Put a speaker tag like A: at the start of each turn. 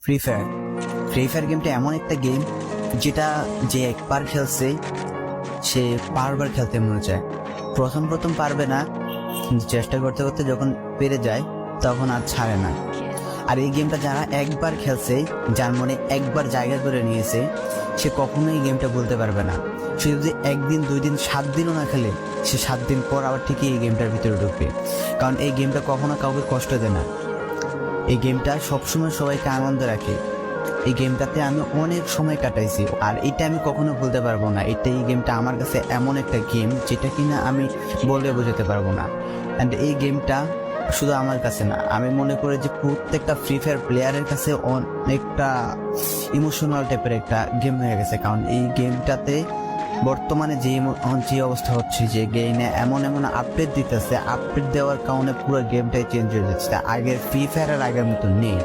A: Free fire গেমটা এমন একটা গেম যেটা যে একবার খেলছে সে বারবার খেলতে মনে চায়। প্রথম পারবে না, কিন্তু চেষ্টা করতে করতে যখন পেরে যায় তখন আর ছাড়ে না। আর এই গেমটা যারা একবার খেলছে, যার মনে একবার জায়গা করে নিয়েছে, সে কখনোই এই গেমটা বলতে পারবে না। সে যদি একদিন 2 দিন 7 দিনও না খেলে, সে 7 দিন পর আবার ঠিকই এই গেমটার ভিতরে ঢুকবে। কারণ এই গেমটা কখনো কাউকে কষ্ট দেয় না, এই গেমটা সবসময় সবাইকে আনন্দ রাখে। এই গেমটাতে আমি অনেক সময় কাটাইছি, আর এটা আমি কখনো ভুলতে পারবো না। এই গেমটা আমার কাছে এমন একটা গেম যেটা কিনা আমি বলে বোঝাতে পারবো না। অ্যান্ড এই গেমটা শুধু আমার কাছে না, আমি মনে করি যে প্রত্যেকটা ফ্রি ফায়ার প্লেয়ারের কাছে অনেকটা ইমোশনাল টাইপের একটা গেম হয়ে গেছে। কারণ এই গেমটাতে বর্তমানে যে অবস্থা হচ্ছে, যে গেমে এমন আপডেট দিতেছে, আপডেট দেওয়ার কারণে পুরো গেমটাই চেঞ্জ হয়ে যাচ্ছে। আগের ফ্রি ফায়ারের আগের মতো নেই।